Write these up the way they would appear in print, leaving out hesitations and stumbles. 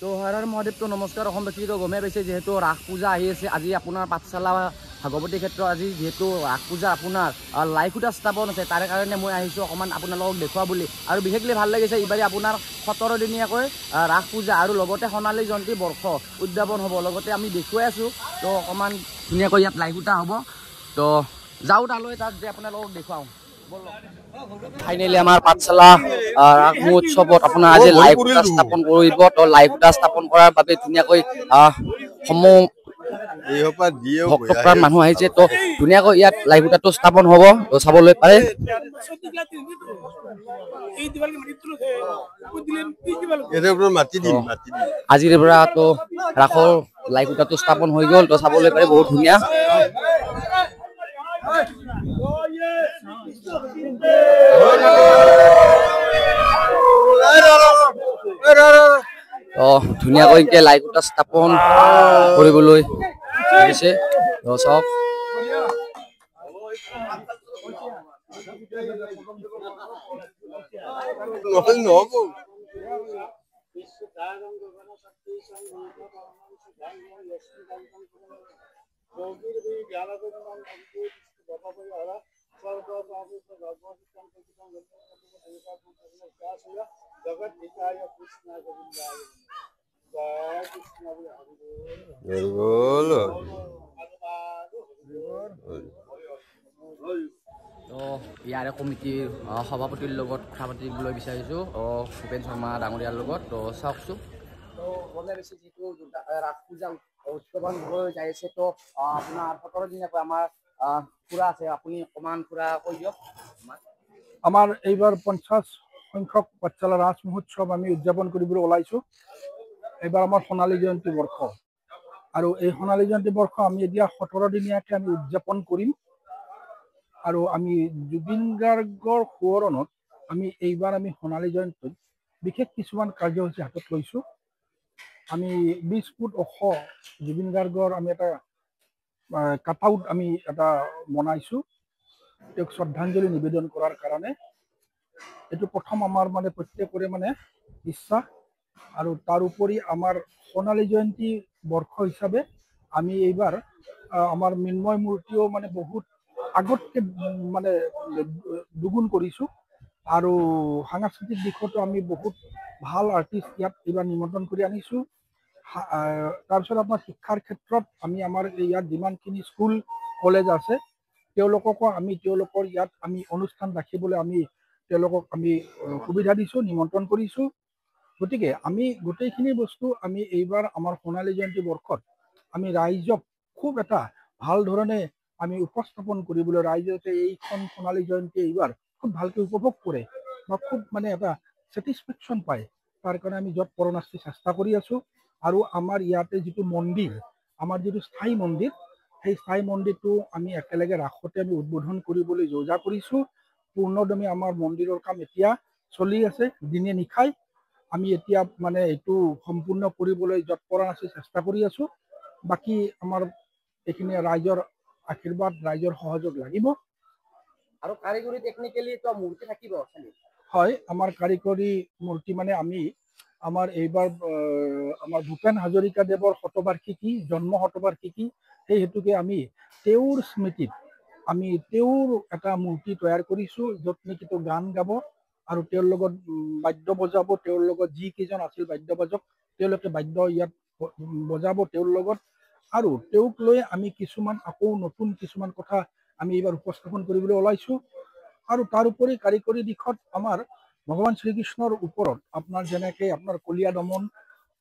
তো হৰ হৰ মহাদেৱ। তো নমস্কাৰ অসমবাসী। তো গমে পাইছে যিহেতু ৰাস পূজা আহি আছে। আজি আপোনাৰ পাঠশালা ভাগৱতী ক্ষেত্ৰ আজি যিহেতু ৰাস পূজা আপোনাৰ লাই খুঁটা স্থাপন আছে, তাৰে কাৰণে মই আহিছোঁ অকণমান আপোনালোকক দেখুওৱা বুলি। আৰু বিশেষকৈ ভাল লাগিছে এইবাৰে আপোনাৰ 17 দিনীয়াকৈ ৰাস পূজা আৰু লগতে সোণালী জয়ন্তী বৰ্ষ উদযাপন হ'ব। লগতে আমি দেখুৱাই আছোঁ। তো অকণমান ধুনীয়াকৈ ইয়াত লাই খুঁটা হ'ব। তো যাওঁ তালৈ, তাত যে আপোনালোকক দেখুৱাওঁ। ফাইনেলি আমাৰ পাঠশালা ৰাস মহোৎসৱত আপোনাৰ আজি লাই খুঁটা স্থাপন কৰিব। তো লাই খুঁটা স্থাপন কৰাৰ বাবে ধুনীয়াকৈ সমূহ ভক্তপ্ৰাণ মানুহ আহিছে। তো ধুনীয়াকৈ ইয়াত লাই খুঁটাটো স্থাপন হ'ব। তো চাবলৈ পাৰে। আজিৰ পৰা তো ৰাসৰ লাই খুঁটাটো স্থাপন হৈ গ'ল। তো চাবলৈ পাৰে বহুত ধুনীয়া। ধুনীয়াকৈ লাই খুঁটা স্থাপন কৰিবলৈ আহিছে। চাওক ইয়াৰে কমিটিৰ সভাপতিৰ লগত কথা পাতিবলৈ বিচাৰিছোঁ, ভূপেন শৰ্মা ডাঙৰীয়াৰ লগত। তো চাওকচোন। তো গমে বেছি যিটো ৰাস পূজা উদযাপন হৈ যাই আছে। তো আপোনাৰ 17 দিনীয়াকৈ আমাৰ খুৰা আছে, আপুনি অকণমান খুৰা কৈ দিয়ক। আমাৰ এইবাৰ 50 সংখ্যক পাঠশালা ৰাস মহোৎসৱ আমি উদযাপন কৰিবলৈ ওলাইছোঁ। এইবাৰ আমাৰ সোণালী জয়ন্তী বৰ্ষ, আৰু এই সোণালী জয়ন্তী বৰ্ষ আমি এতিয়া 17 দিনীয়াকৈ আমি উদযাপন কৰিম। আৰু আমি জুবিন গাৰ্গৰ সোঁৱৰণত আমি এইবাৰ আমি সোণালী জয়ন্তীত বিশেষ কিছুমান কাৰ্যসূচী হাতত লৈছোঁ। আমি 20 ফুট ওখ জুবিন গাৰ্গৰ আমি এটা কাট আউট আমি এটা বনাইছোঁ তেওঁক শ্ৰদ্ধাঞ্জলি নিবেদন কৰাৰ কাৰণে। এইটো প্ৰথম আমাৰ মানে প্ৰত্যেকৰে মানে ইচ্ছা। আৰু তাৰ উপৰি আমাৰ সোণালী জয়ন্তী বৰ্ষ হিচাপে আমি এইবাৰ আমাৰ মৃন্ময় মূৰ্তিও মানে বহুত আগতকৈ মানে দুগুণ কৰিছোঁ। আৰু সাংস্কৃতিক দিশতো আমি বহুত ভাল আৰ্টিষ্ট ইয়াত এইবাৰ নিমন্ত্ৰণ কৰি আনিছোঁ। তাৰপিছত আপোনাৰ শিক্ষাৰ ক্ষেত্ৰত আমি আমাৰ ইয়াত যিমানখিনি স্কুল কলেজ আছে তেওঁলোককো আমি তেওঁলোকৰ ইয়াত আমি অনুষ্ঠান ৰাখিবলৈ আমি তেওঁলোকক আমি সুবিধা দিছোঁ, নিমন্ত্ৰণ কৰিছোঁ। গতিকে আমি গোটেইখিনি বস্তু আমি এইবাৰ আমাৰ সোণালী জয়ন্তী বৰ্ষত আমি ৰাইজক খুব এটা ভাল ধৰণে আমি উপস্থাপন কৰিবলৈ, ৰাইজে যাতে এইখন সোণালী জয়ন্তী এইবাৰ খুব ভালকৈ উপভোগ কৰে বা খুব মানে এটা ছেটিছফেকশ্যন পায়, তাৰ কাৰণে আমি য'ত পৰণাস্তি চেষ্টা কৰি আছোঁ। আৰু আমাৰ ইয়াতে যিটো মন্দিৰ, আমাৰ যিটো স্থায়ী মন্দিৰ, সেই স্থায়ী মন্দিৰটো আমি একেলগে ৰাসতে আমি উদ্বোধন কৰিবলৈ যোজা কৰিছোঁ। পূৰ্ণদমে আমাৰ মন্দিৰৰ কাম এতিয়া চলি আছে দিনে নিশাই। আমি এতিয়া মানে এইটো সম্পূৰ্ণ কৰিবলৈ যৎপৰোনাস্তি আছি চেষ্টা কৰি আছোঁ। বাকী আমাৰ এইখিনি ৰাইজৰ আশীৰ্বাদ, ৰাইজৰ সহযোগ লাগিব। আৰু কাৰিকৰী টেকনিকেলি তো মূৰ্তি থাকিব। হয়, আমাৰ কাৰিকৰী মূৰ্তি মানে আমি আমাৰ এইবাৰ আমাৰ ভূপেন হাজৰিকাদেৱৰ শতবাৰ্ষিকী, জন্ম শতবাৰ্ষিকী, সেই হেতুকে আমি তেওঁৰ স্মৃতিত আমি তেওঁৰ এটা মূৰ্তি তৈয়াৰ কৰিছোঁ, য'ত নেকি তেওঁ গান গাব আৰু তেওঁৰ লগত বাদ্য বজাব। তেওঁৰ লগত যিকেইজন আছিল বাদ্য বাজক তেওঁলোকে বাদ্য ইয়াত বজাব তেওঁৰ লগত। আৰু তেওঁক লৈ আমি কিছুমান আকৌ নতুন কিছুমান কথা আমি এইবাৰ উপস্থাপন কৰিবলৈ ওলাইছোঁ। আৰু তাৰ উপৰি কাৰিকৰী দিশত আমাৰ ভগৱান শ্ৰীকৃষ্ণৰ ওপৰত আপোনাৰ যেনেকৈ আপোনাৰ কলীয়া দমন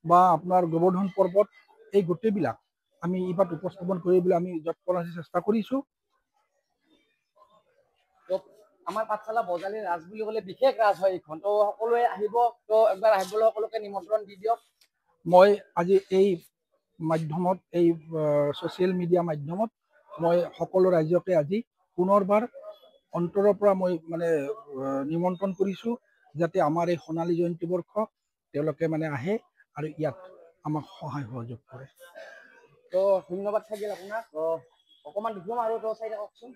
বা আপোনাৰ গোবৰ্ধন পৰ্বত, এই গোটেইবিলাক আমি এইবাৰ উপস্থাপন কৰিবলৈ আমি যৎপৰোনাস্তি চেষ্টা কৰিছোঁ। আমাৰ পাঠশালা বজালী ৰাজ বুলি ক'লে বিশেষ ৰাজ হয় এইখন। তো সকলোৱে আহিব। তো একবাৰ আহিবলৈ সকলোকে নিমন্ত্ৰণ দি দিয়ক। মই আজি এই মাধ্যমত, এই ছ'চিয়েল মিডিয়া মাধ্যমত মই সকলো ৰাইজকে আজি পুনৰবাৰ অন্তৰৰ পৰা মই মানে নিমন্ত্ৰণ কৰিছোঁ, যাতে আমাৰ এই সোণালী জয়ন্তী বৰ্ষ তেওঁলোকে মানে আহে আৰু ইয়াত আমাক সহায় সহযোগ কৰে। তো ধন্যবাদ থাকিল আপোনাক। অকণমান দেখুৱাম আৰু তো চাই থাককচোন।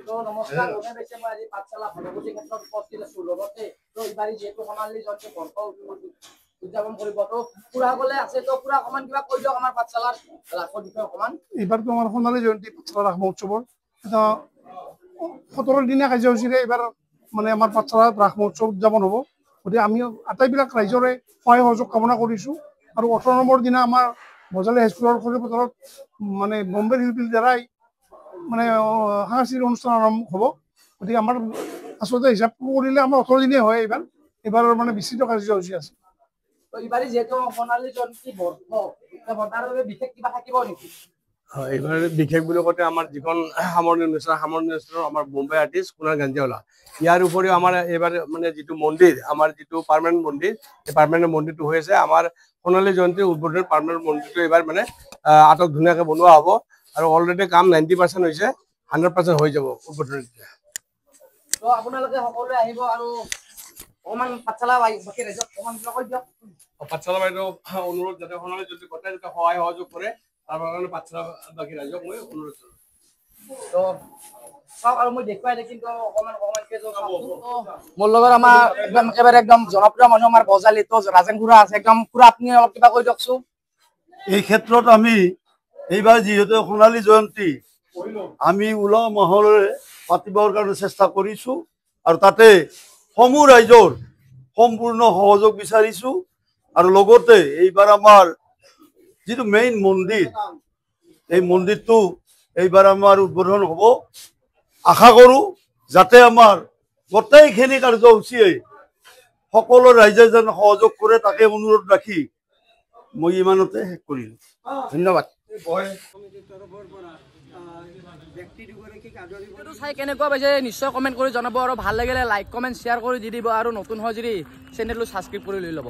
তো নমস্কাৰ। গমে পাইছে মই আজি পাঠশালা ভাগৱতী ক্ষেত্ৰত উপস্থিত আছোঁ। লগতে তো এইবাৰ যিহেতু সোণালী জয়ন্তী বৰ্ষ উদযাপন কৰিব তো খুৰাসকলে আছে তো খুৰা অকণমান কিবা কৈ দিয়ক আমাৰ পাঠশালাৰ ৰাসৰ বিষয়ে অকণমান এইবাৰতো আমাৰ সোণালী জয়ন্তী পাঠশালা ৰাস মহোৎসৱৰ এটা 17 দিনীয়া কাৰ্যসূচীৰে এইবাৰ মানে আমাৰ পাঠশালাত ৰাস মহোৎসৱ উদযাপন হ'ব গতিকে আমি আটাইবিলাক ৰাইজৰে সহায় সহযোগ কামনা কৰিছোঁ আৰু 18 নম্বৰ দিনা আমাৰ বজালী হাইস্কুলৰ সৰুপথাৰত মানে বম্বে শিল্পীৰ দ্বাৰাই মানে সাংস্কৃতিক অনুষ্ঠান আৰম্ভ হ'ব গতিকে আমাৰ আচলতে হিচাপ কৰিলে আমাৰ 18 দিনেই হয় এইবাৰ মানে বিস্তৃত কাৰ্যসূচী আছে তো এইবাৰ যিহেতু সোণালী জয়ন্তী বৰ্ষ তাৰ বাবে বিশেষ কিবা থাকিব নেকি এইবাৰ বিশেষ বুলি কওঁতে আমাৰ যিখন সামৰণি অনুষ্ঠানৰ আমাৰ বোম্বে আৰ্টিষ্ট কুনাল গাঞ্জিয়াৱালা ইয়াৰ উপৰিও আমাৰ এইবাৰ মানে যিটো মন্দিৰ আমাৰ যিটো পাৰ্মানেণ্ট মন্দিৰ এই পাৰ্মানেণ্ট মন্দিৰটো হৈ আছে আমাৰ সোণালী জয়ন্তীৰ উদ্বোধন পাৰ্মানেণ্ট মন্দিৰটো এইবাৰ মানে আটক ধুনীয়াকৈ বনোৱা হ'ব আৰু অলৰেডি কাম 90% হৈছে 100% হৈ যাব উদ্বোধন তো আপোনালোকে সকলোৱে আহিব আৰু অকণমান পাঠশালা বাকী ৰাইজক অকণমান কিবা কৈ দিয়ক পাঠশালা বাইদেউ অনুৰোধ যাতে সোণালী জয়ন্তী গোটেই যাতে সহায় সহযোগ কৰে তাৰ কাৰণে পাঠশালা বাকী ৰাইজক মই অনুৰোধ কৰিছোঁ তো চাওক আৰু মই দেখুৱাই দিম কিন্তু অকণমানকৈ মোৰ লগত আমাৰ একদম একেবাৰে একদম জনপ্ৰিয় মানুহ আমাৰ বজালী তো ৰাজেন খুৰা আছে একদম খুৰা আপুনি অলপ কিবা কৈ দিয়কচোন এই ক্ষেত্ৰত আমি এইবাৰ যিহেতু সোণালী জয়ন্তী আমি উলহ মাহলেৰে পাতিবৰ কাৰণে চেষ্টা কৰিছোঁ আৰু তাতে সমূহ ৰাইজৰ সম্পূৰ্ণ সহযোগ বিচাৰিছোঁ আৰু লগতে এইবাৰ আমাৰ যিটো মেইন মন্দিৰ এই মন্দিৰটো এইবাৰ আমাৰ উদ্বোধন হ'ব আশা কৰোঁ যাতে আমাৰ গোটেইখিনি কাৰ্যসূচীয়ে সকলো ৰাইজে যেন সহযোগ কৰে তাকে অনুৰোধ ৰাখি মই ইমানতে শেষ কৰিলোঁ ধন্যবাদ চাই কেনেকুৱা পাইছে নিশ্চয় কমেণ্ট কৰি জনাব আৰু ভাল লাগিলে লাইক কমেণ্ট শ্বেয়াৰ কৰি দি দিব আৰু নতুন হয় যদি চেনেলটো ছাবস্ক্ৰাইব কৰি লৈ ল'ব